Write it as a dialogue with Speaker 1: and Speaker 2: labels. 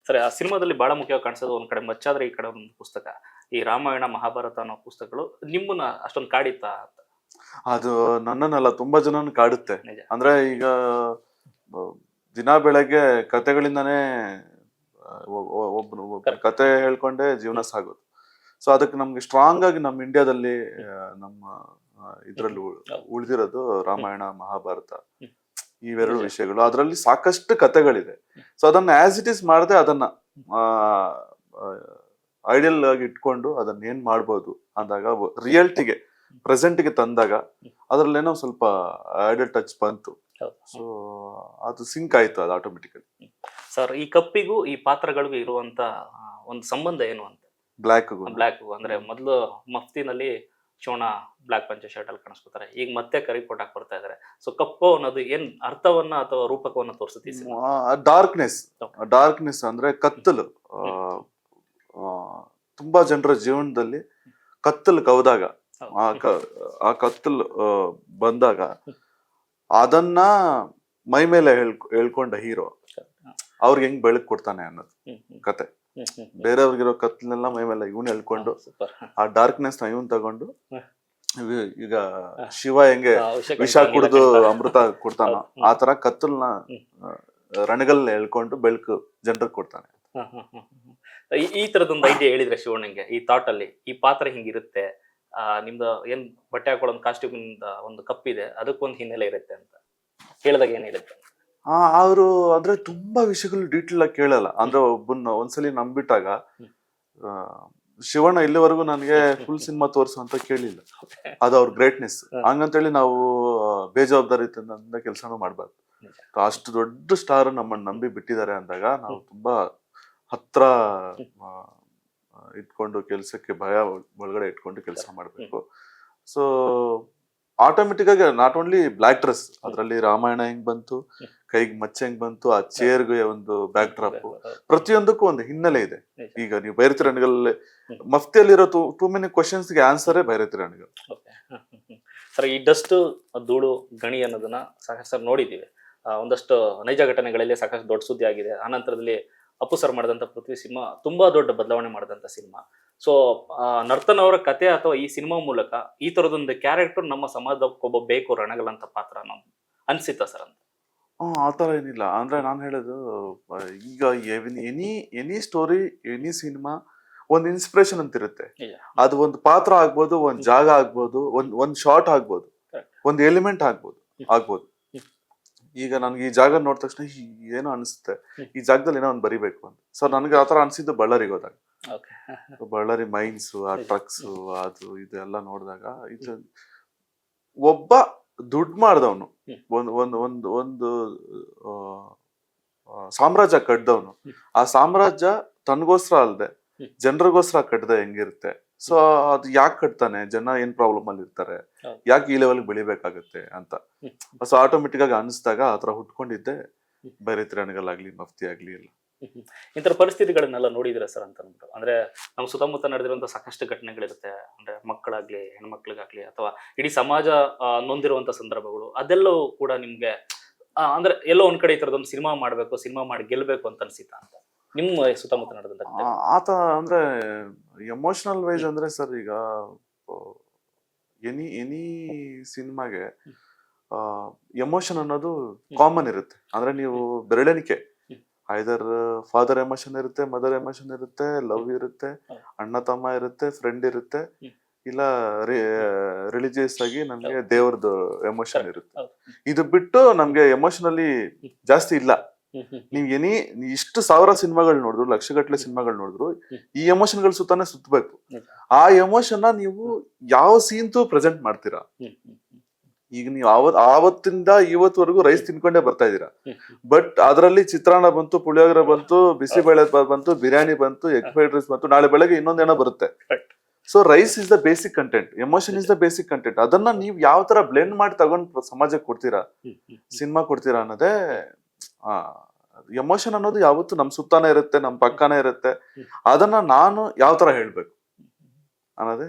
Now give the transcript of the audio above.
Speaker 1: ಸರಿ, ಆ ಸಿನಿಮಾದಲ್ಲಿ ಬಹಳ ಮುಖ್ಯವಾಗಿ ಕಾಣಿಸೋದು ಒಂದ್ ಕಡೆ ಮಚ್ಚಾದ್ರೆ ಈ ಕಡೆ ಒಂದು ಪುಸ್ತಕ, ಈ ರಾಮಾಯಣ ಮಹಾಭಾರತ ಅನ್ನೋ ಪುಸ್ತಕಗಳು ನಿಮ್ಮನ್ನ ಅಷ್ಟೊಂದು ಕಾಡಿತ್ತಾ ಅಂತ?
Speaker 2: ಅದು ನನ್ನನ್ನೆಲ್ಲ ತುಂಬಾ ಜನನ ಕಾಡುತ್ತೆ.
Speaker 1: ನಿಜ.
Speaker 2: ಅಂದ್ರೆ ಈಗ ದಿನ ಬೆಳಗ್ಗೆ ಕತೆಗಳಿಂದಾನೇ ಒಬ್ಬ ಕತೆ ಹೇಳ್ಕೊಂಡೆ ಜೀವನ ಸಾಗೋದು. ಸೊ ಅದಕ್ಕೆ ನಮ್ಗೆ ಸ್ಟ್ರಾಂಗ್ ಆಗಿ ನಮ್ಮ ಇಂಡಿಯಾದಲ್ಲಿ ನಮ್ಮ ಇದ್ರಲ್ಲಿ ಉಳಿದಿರೋದು ರಾಮಾಯಣ ಮಹಾಭಾರತ, ಇವೆರಡು ವಿಷಯಗಳು. ಅದರಲ್ಲಿ ಸಾಕಷ್ಟು ಕತೆಗಳಿದೆ. ಸೊ ಅದನ್ನ ಆಸ್ ಇಟ್ ಈಸ್ ಮಾಡದೆ ಅದನ್ನ ಐಡಿಯಲ್ ಆಗಿ ಇಟ್ಕೊಂಡು ಅದನ್ನ ಏನ್ ಮಾಡ್ಬೋದು ಅಂದಾಗ ರಿಯಾಲಿಟಿಗೆ ಪ್ರೆಸೆಂಟ್ಗೆ ತಂದಾಗ ಅದ್ರಲ್ಲೇನೋ ಸ್ವಲ್ಪ ಐಡಲ್ ಟಚ್ ಬಂತು. ಸೊ ಅದು ಸಿಂಕ್ ಆಯ್ತು ಅದು ಆಟೋಮೆಟಿಕಲಿ.
Speaker 1: ಸರ್, ಈ ಕಪ್ಪಿಗೂ ಈ ಪಾತ್ರಗಳಿಗೂ ಇರುವಂತ ಒಂದು ಸಂಬಂಧ ಏನು ಅಂತ?
Speaker 2: ಬ್ಲ್ಯಾಕ್
Speaker 1: ಅಂದ್ರೆ ಮೊದಲು ಮಫ್ತಿನಲ್ಲಿ ಶಿವಣ್ಣ ಬ್ಲಾಕ್ ಪಂಚ ಶರ್ಟ್ ಅಲ್ಲಿ ಕಾಣಿಸ್ಕೊತಾರೆ, ಈಗ ಮತ್ತೆ ಕರಿ ಕೋಟ್ ಹಾಕಿ ಬರ್ತಾ ಇದಾರೆ. ಸೊ ಕಪ್ಪು ಅನ್ನೋದು ಏನ್ ಅರ್ಥವನ್ನ ಅಥವಾ ರೂಪಕವನ್ನ ತೋರಿಸುತ್ತೆ?
Speaker 2: ಡಾರ್ಕ್ನೆಸ್ ಅಂದ್ರೆ ಕತ್ತಲು. ತುಂಬಾ ಜನರ ಜೀವನದಲ್ಲಿ ಕತ್ತಲು ಕವ್ದಾಗ, ಆ ಕತ್ತಲು ಬಂದಾಗ ಅದನ್ನ ಮೈ ಮೇಲೆ ಹೇಳ್ಕೊಂಡ ಹೀರೋ ಅವ್ರಿಗೆ ಹೆಂಗ್ ಬೆಳಕ್ ಕೊಡ್ತಾನೆ ಅನ್ನೋದು ಕತೆ. ಬೇರೆಯವ್ರಿಗಿರೋ ಕತ್ಲನ್ನೆಲ್ಲ ಮೈ ಮೇಲೆ ಇವನ್ ಹೇಳ್ಕೊಂಡು ಆ ಡಾರ್ಕ್ನೆಸ್ ನ ಇವನ್ ತಗೊಂಡು, ಈಗ ಶಿವ ಹೆಂಗೆ ವಿಷ ಕುಡಿದು ಅಮೃತ ಕೊಡ್ತಾನೋ ಆ ತರ ಕತ್ತಲ್ನ ರಣಗಲ್ ಹೇಳ್ಕೊಂಡು ಬೆಳಕು ಜನರಿಗೆ ಕೊಡ್ತಾನೆ.
Speaker 1: ಈ ತರದೊಂದು ಐಡಿಯಾ ಹೇಳಿದ್ರೆ ಶಿವಣ್ಣಂಗೆ, ಈ ಥಾಟ್ ಅಲ್ಲಿ ಈ ಪಾತ್ರ ಹಿಂಗಿರುತ್ತೆ, ನಿಮ್ದು ಏನ್ ಬಟ್ಟೆ ಹಾಕೊಳ್ಳೋ ಒಂದು ಕಾಸ್ಟ್ಯೂಮ್ ಒಂದು ಕಪ್ಪಿದೆ, ಅದಕ್ಕೊಂದು ಹಿನ್ನೆಲೆ ಇರುತ್ತೆ ಅಂತ ಹೇಳಿದಾಗ ಏನ್ ಹೇಳುತ್ತೆ?
Speaker 2: ಅವರು ಅಂದ್ರೆ ತುಂಬಾ ವಿಷಯಗಳು ಡೀಟೇಲ್ ಆಗಿ ಕೇಳಲ್ಲ. ಅಂದ್ರೆ ಒಬ್ಬನ್ನ ಒಂದ್ಸಲಿ ನಂಬಿಟ್ಟಾಗ, ಶಿವಣ್ಣ ಇಲ್ಲಿವರೆಗೂ ನನಗೆ ಫುಲ್ ಸಿನಿಮಾ ತೋರ್ಸು ಅಂತ ಕೇಳಿಲ್ಲ. ಅದು ಅವ್ರ ಗ್ರೇಟ್ನೆಸ್. ಹಂಗಂತೇಳಿ ನಾವು ಬೇಜವಾಬ್ದಾರಿತನದಿಂದ ಕೆಲಸನೂ ಮಾಡ್ಬಾರ್ದು. ಅಷ್ಟು ದೊಡ್ಡ ಸ್ಟಾರ್ ನಮ್ಮನ್ನ ನಂಬಿ ಬಿಟ್ಟಿದ್ದಾರೆ ಅಂದಾಗ ನಾವು ತುಂಬಾ ಹತ್ರ ಇಟ್ಕೊಂಡು ಕೆಲ್ಸಕ್ಕೆ ಭಯ ಒಳಗಡೆ ಇಟ್ಕೊಂಡು ಕೆಲಸ ಮಾಡ್ಬೇಕು. ಸೊ ಆಟೋಮೆಟಿಕ್ ಆಗಿ ನಾಟ್ ಓನ್ಲಿ ಬ್ಲಾಕ್ ಡ್ರೆಸ್, ಅದ್ರಲ್ಲಿ ರಾಮಾಯಣ ಹೆಂಗ್ ಬಂತು, ಕೈಗೆ ಮಚ್ಚೆ ಹೆಂಗ್ ಬಂತು, ಆ ಚೇರ್ಗೆ ಒಂದು ಬ್ಯಾಕ್ ಡ್ರಾಪ್, ಪ್ರತಿಯೊಂದಕ್ಕೂ ಒಂದು ಹಿನ್ನೆಲೆ ಇದೆ. ಈಗ ನೀವು ಬೈರತಿ ರಣಗಲ್ ಮಫ್ತಿಯಲ್ಲಿರೋ ಟೂ ಮೆನಿ ಕ್ವಶನ್ಸ್ ಗೆ ಆನ್ಸರೇ ಬೈರತಿ ರಣಗಲ್.
Speaker 1: ಸರ್, ಈ ಡಸ್ಟ್, ಧೂಳು, ಗಣಿ ಅನ್ನೋದನ್ನ ಸಾಕಷ್ಟು ನೋಡಿದ್ದೀವಿ. ಒಂದಷ್ಟು ನೈಜ ಘಟನೆಗಳಲ್ಲಿ ಸಾಕಷ್ಟು ದೊಡ್ಡ ಸುದ್ದಿ ಆಗಿದೆ. ಆನಂತರದಲ್ಲಿ ಅಪ್ಪು ಸರ್ ಮಾಡಿದಂಥ ಪೃಥ್ವಿ ಸಿನಿಮಾ ತುಂಬಾ ದೊಡ್ಡ ಬದಲಾವಣೆ ಮಾಡಿದಂಥ ಸಿನಿಮಾ. ಸೊ ನರ್ತನ್ ಅವರ ಕತೆ ಅಥವಾ ಈ ಸಿನಿಮಾ ಮೂಲಕ ಈ ತರದೊಂದು ಕ್ಯಾರೆಕ್ಟರ್ ನಮ್ಮ ಸಮಾಜಕ್ಕೊಬ್ಬ ಬೇಕು ರಣಗಲ್ ಅಂತ ಪಾತ್ರ ಅನ್ಸಿತ್ತ ಸರ್ ಅಂತ?
Speaker 2: ಆತರ ಏನಿಲ್ಲ. ಅಂದ್ರೆ ನಾನು ಹೇಳೋದು, ಈಗ ಎನಿ ಸ್ಟೋರಿ, ಎನಿ ಸಿನಿಮಾ ಒಂದ್ ಇನ್ಸ್ಪಿರೇಷನ್ ಅಂತ ಇರುತ್ತೆ. ಅದು ಒಂದು ಪಾತ್ರ ಆಗ್ಬೋದು, ಒಂದ್ ಜಾಗ ಆಗ್ಬೋದು, ಒಂದ್ ಶಾರ್ಟ್ ಆಗ್ಬೋದು, ಒಂದ್ ಎಲಿಮೆಂಟ್ ಆಗ್ಬೋದು. ಈಗ ನನ್ಗೆ ಈ ಜಾಗ ನೋಡಿದ ತಕ್ಷಣ ಏನೋ ಅನಿಸುತ್ತೆ, ಈ ಜಾಗದಲ್ಲಿ ಏನೋ ಒಂದು ಬರಿಬೇಕು ಅಂತ. ಸೊ ನನ್ಗೆ ಆತರ ಅನ್ಸಿದ್ದು ಬಳ್ಳಾರಿಗೆ ಹೋದಾಗ. ಬಳ್ಳಾರಿ ಮೈನ್ಸ್, ಆ ಟ್ರಕ್ಸ್, ಅದು ಇದೆಲ್ಲ ನೋಡಿದಾಗ, ಇದು ಒಬ್ಬ ದುಡ್ಡು ಮಾಡ್ದವನು, ಒಂದು ಸಾಮ್ರಾಜ್ಯ ಕಟ್ಟದವನು, ಆ ಸಾಮ್ರಾಜ್ಯ ತನ್ಗೋಸ್ಕರ ಅಲ್ದೆ ಜನರಿಗೋಸ್ಕರ ಕಟ್ಟದ ಹೆಂಗಿರುತ್ತೆ. ಸೊ ಅದು ಯಾಕೆ ಕಟ್ತಾನೆ, ಜನ ಏನ್ ಪ್ರಾಬ್ಲಮ್ ಅಲ್ಲಿ ಇರ್ತಾರೆ, ಯಾಕೆ ಈ ಲೆವೆಲ್ ಬೆಳಿಬೇಕಾಗತ್ತೆ ಅಂತ. ಸೊ ಆಟೋಮೆಟಿಕ್ ಆಗಿ ಅನಿಸ್ದಾಗ ಆತರ ಹುಟ್ಕೊಂಡಿದ್ದೆ ಬೈರತಿ ರಣಗಲ್ ಆಗ್ಲಿ, ಮಫ್ತಿ ಆಗ್ಲಿ ಎಲ್ಲ.
Speaker 1: ಇಂತರ ಪರಿಸ್ಥಿತಿಗಳನ್ನೆಲ್ಲ ನೋಡಿದಿರ ಸರ್ ಅಂತ ಅಂದ್ಬಿಟ್ಟು? ಅಂದ್ರೆ ನಮ್ಮ ಸುತ್ತಮುತ್ತ ನಡೆದಿರುವಂತ ಸಾಕಷ್ಟು ಘಟನೆಗಳಿರುತ್ತೆ. ಅಂದ್ರೆ ಮಕ್ಕಳಾಗ್ಲಿ, ಹೆಣ್ಮಕ್ಳಿಗಾಗ್ಲಿ, ಅಥವಾ ಇಡೀ ಸಮಾಜ ನೊಂದಿರುವಂತ ಸಂದರ್ಭಗಳು, ಅದೆಲ್ಲವೂ ಕೂಡ ನಿಮ್ಗೆ ಅಂದ್ರೆ ಎಲ್ಲೋ ಒಂದ್ ಕಡೆ ಈ ತರದೊಂದು ಸಿನಿಮಾ ಮಾಡ್ಬೇಕು, ಸಿನಿಮಾ ಮಾಡಿ ಗೆಲ್ಬೇಕು ಅಂತ ಅನ್ಸಿತಾ ಅಂತ ನಿಮ್ಮ ಸುತ್ತಮುತ್ತ ನಡೆದಂತ?
Speaker 2: ಆತ ಅಂದ್ರೆ ಎಮೋಷನಲ್ ವೈಸ್ ಅಂದ್ರೆ ಸರ್, ಈಗ ಎನಿ ಸಿನಿಮಾಗೆ ಎಮೋಷನ್ ಅನ್ನೋದು ಕಾಮನ್ ಇರುತ್ತೆ. ಅಂದ್ರೆ ನೀವು ಬೆರಳೆಣಿಕೆ, ಐದರ್ ಫಾದರ್ ಎಮೋಷನ್ ಇರುತ್ತೆ, ಮದರ್ ಎಮೋಷನ್ ಇರುತ್ತೆ, ಲವ್ ಇರುತ್ತೆ, ಅಣ್ಣ ತಮ್ಮ ಇರುತ್ತೆ, ಫ್ರೆಂಡ್ ಇರುತ್ತೆ, ಇಲ್ಲ ರಿಲಿಜಿಯಸ್ ಆಗಿ ನಮ್ಗೆ ದೇವ್ರದ್ದು ಎಮೋಷನ್ ಇರುತ್ತೆ. ಇದು ಬಿಟ್ಟು ನಮ್ಗೆ ಎಮೋಷನಲಿ ಜಾಸ್ತಿ ಇಲ್ಲ. ನೀವ್ ಇಷ್ಟು ಸಾವಿರ ಸಿನಿಮಾಗಳು ನೋಡಿದ್ರು, ಲಕ್ಷಗಟ್ಟಲೆ ಸಿನಿಮಾಗಳು ನೋಡಿದ್ರು, ಈ ಎಮೋಷನ್ಗಳ ಸುತ್ತಾನೆ ಸುತ್ತಬೇಕು. ಆ ಎಮೋಷನ್ ನೀವು ಯಾವ ಸೀನ್ತು ಪ್ರೆಸೆಂಟ್ ಮಾಡ್ತೀರಾ. ಈಗ ನೀವು ಆವತ್ತಿಂದ ಇವತ್ತವರೆಗೂ ರೈಸ್ ತಿನ್ಕೊಂಡೇ ಬರ್ತಾ ಇದೀರಾ, ಬಟ್ ಅದರಲ್ಲಿ ಚಿತ್ರಾನ್ನ ಬಂತು, ಪುಳಿಯೋಗರೆ ಬಂತು, ಬಿಸಿಬೇಳೆ ಬಂತು, ಬಿರಿಯಾನಿ ಬಂತು, ಎಗ್ ಫ್ರೈಡ್ ರೈಸ್ ಬಂತು, ನಾಳೆ ಬೆಳಗ್ಗೆ ಇನ್ನೊಂದೇನೋ ಬರುತ್ತೆ. So rice is the basic content, emotion is the basic content. ಅದನ್ನ ನೀವು ಯಾವ ತರ ಬ್ಲೆಂಡ್ ಮಾಡಿ ತಗೊಂಡ್ ಸಮಾಜಕ್ಕೆ ಕೊಡ್ತೀರಾ, ಸಿನಿಮಾ ಕೊಡ್ತೀರಾ ಅನ್ನೋದೇ. ಎಮೋಷನ್ ಅನ್ನೋದು ಯಾವತ್ತು ನಮ್ ಸುತ್ತಾನೆ ಇರುತ್ತೆ, ನಮ್ ಪಕ್ಕನೇ ಇರುತ್ತೆ. ಅದನ್ನ ನಾನು ಯಾವ ತರ ಹೇಳ್ಬೇಕು ಅನ್ನೋದೇ